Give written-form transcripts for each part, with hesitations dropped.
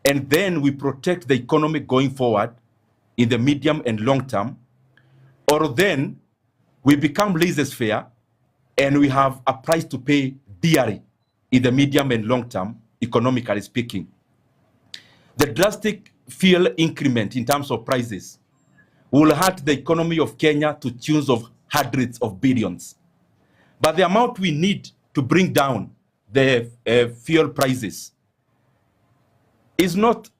and then we protect the economy going forward in the medium and long term, or then we become laissez-faire and we have a price to pay dearly in the medium and long term, economically speaking. The drastic fuel increment in terms of prices will hurt the economy of Kenya to tunes of hundreds of billions. But the amount we need to bring down the fuel prices is not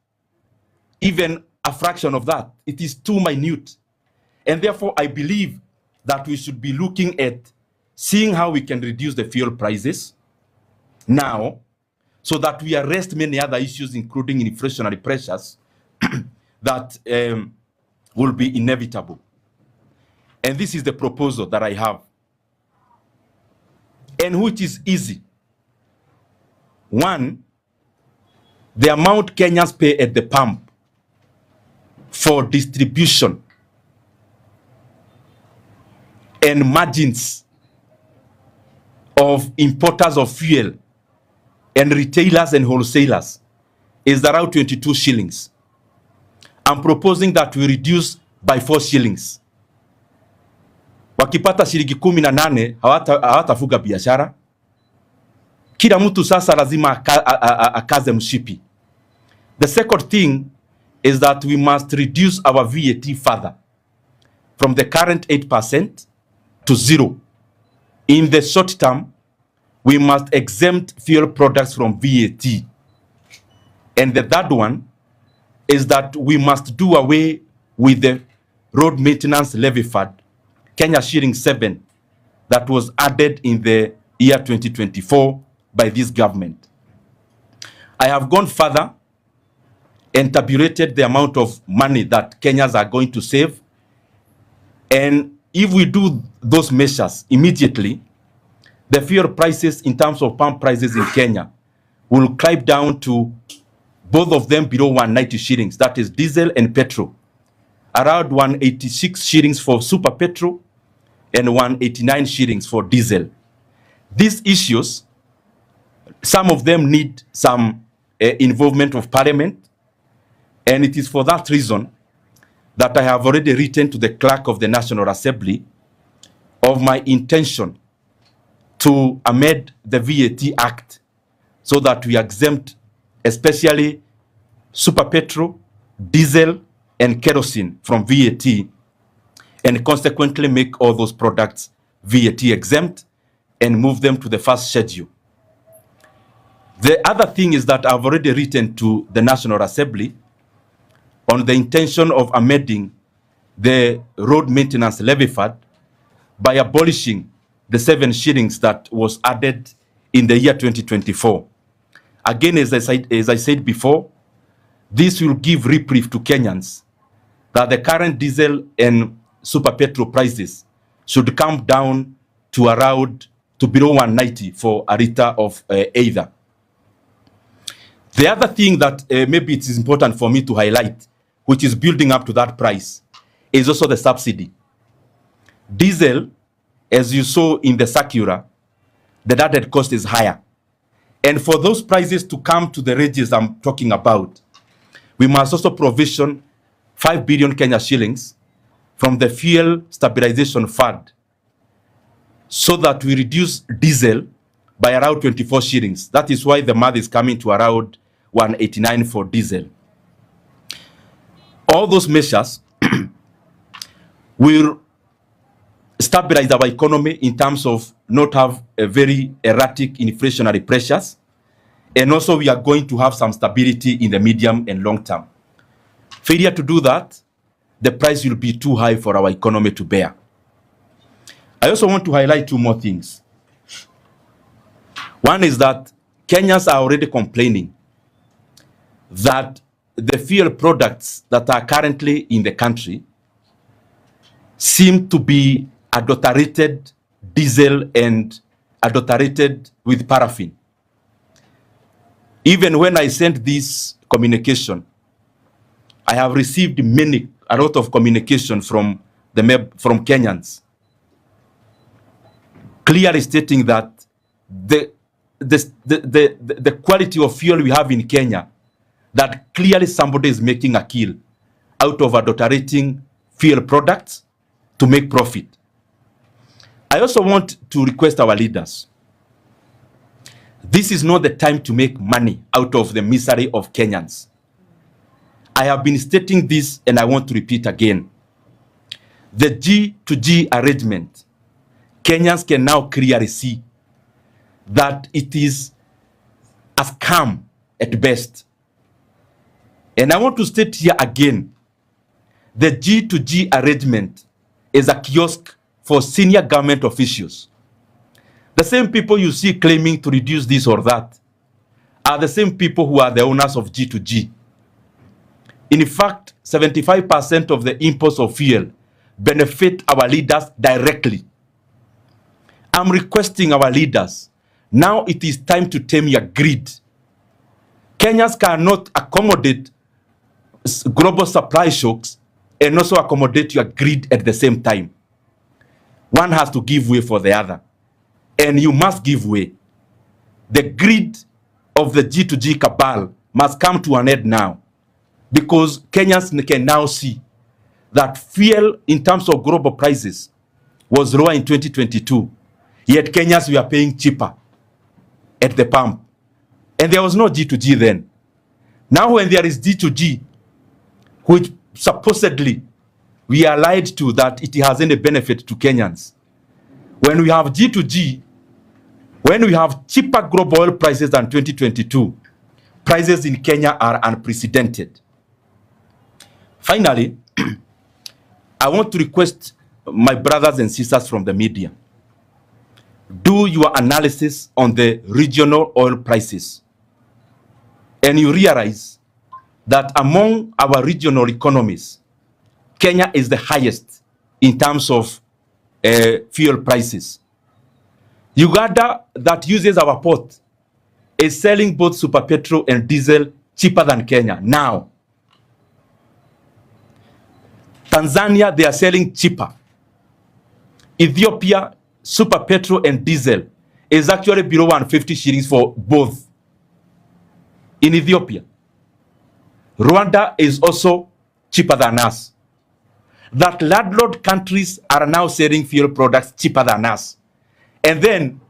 even a fraction of that. It is too minute. And therefore, I believe that we should be looking at seeing how we can reduce the fuel prices now, so that we arrest many other issues, including inflationary pressures, that will be inevitable. And this is the proposal that I have, and which is easy. One, the amount Kenyans pay at the pump for distribution and margins of importers of fuel and retailers and wholesalers is around 22 shillings. I'm proposing that we reduce by 4 shillings. Wakipata shilingi 18 hawatafuga biashara. Kila mtu sasa lazima akaze mshipi. The second thing is that we must reduce our VAT further from the current 8% to 0. In the short term, we must exempt fuel products from VAT. And the third one is that we must do away with the road maintenance levy fund, Kenya shilling 7, that was added in the year 2024 by this government. I have gone further and tabulated the amount of money that Kenyans are going to save. And if we do those measures immediately, the fuel prices in terms of pump prices in Kenya will climb down to both of them below 190 shillings. That is diesel and petrol. Around 186 shillings for super petrol and 189 shillings for diesel. These issues, some of them need some involvement of parliament. And it is for that reason that I have already written to the clerk of the National Assembly of my intention to amend the VAT Act so that we exempt especially super petrol, diesel, and kerosene from VAT, and consequently make all those products VAT exempt and move them to the first schedule. The other thing is that I've already written to the National Assembly on the intention of amending the road maintenance levy fund by abolishing the 7 shillings that was added in the year 2024. Again, as I said before, this will give reprieve to Kenyans that the current diesel and super petrol prices should come down to around to below 190 for a liter of either. The other thing that maybe it is important for me to highlight, which is building up to that price, is also the subsidy. Diesel, as you saw in the circular, the added cost is higher. And for those prices to come to the ranges I'm talking about, we must also provision 5 billion Kenya shillings from the Fuel Stabilization Fund so that we reduce diesel by around 24 shillings. That is why the math is coming to around 189 for diesel. All those measures will stabilize our economy in terms of not have a very erratic inflationary pressures, and also we are going to have some stability in the medium and long term. Failure to do that, the price will be too high for our economy to bear. I also want to highlight 2 more things. One is that Kenyans are already complaining that the fuel products that are currently in the country seem to be adulterated diesel and adulterated with paraffin. Even when I sent this communication, I have received a lot of communication from Kenyans, clearly stating that the quality of fuel we have in Kenya that clearly somebody is making a kill out of adulterating fuel products to make profit. I also want to request our leaders. This is not the time to make money out of the misery of Kenyans. I have been stating this and I want to repeat again. The G2G arrangement, Kenyans can now clearly see that it is a scam at best. And I want to state here again, the G2G arrangement is a kiosk for senior government officials. The same people you see claiming to reduce this or that are the same people who are the owners of G2G. In fact, 75% of the imports of fuel benefit our leaders directly. I'm requesting our leaders, now it is time to tame your greed. Kenyans cannot accommodate global supply shocks and also accommodate your greed at the same time. One has to give way for the other. And you must give way. The greed of the G2G cabal must come to an end now, because Kenyans can now see that fuel in terms of global prices was lower in 2022, yet Kenyans were paying cheaper at the pump. And there was no G2G then. Now when there is G2G, which supposedly we are lied to that it has any benefit to Kenyans. When we have G2G, when we have cheaper global oil prices than 2022, prices in Kenya are unprecedented. Finally, I want to request my brothers and sisters from the media, do your analysis on the regional oil prices. And you realize that among our regional economies, Kenya is the highest in terms of fuel prices. Uganda, that uses our port, is selling both super petrol and diesel cheaper than Kenya now. Tanzania, they are selling cheaper. Ethiopia, super petrol and diesel is actually below 150 shillings for both. In Ethiopia, Rwanda is also cheaper than us. That landlord countries are now selling fuel products cheaper than us. And then,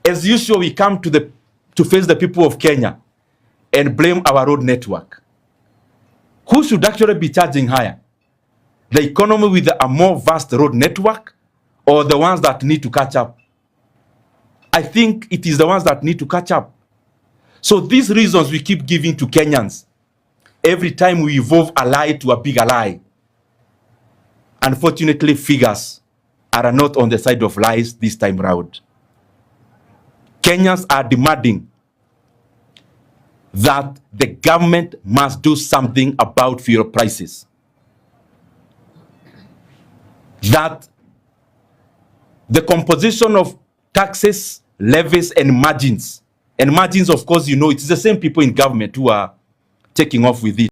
as usual, we come to face the people of Kenya and blame our road network. Who should actually be charging higher? The economy with a more vast road network, or the ones that need to catch up? I think it is the ones that need to catch up. So these reasons we keep giving to Kenyans every time we evolve a lie to a bigger lie. Unfortunately, figures are not on the side of lies this time round. Kenyans are demanding that the government must do something about fuel prices. That the composition of taxes, levies, and margins, of course, you know, it's the same people in government who are taking off with it.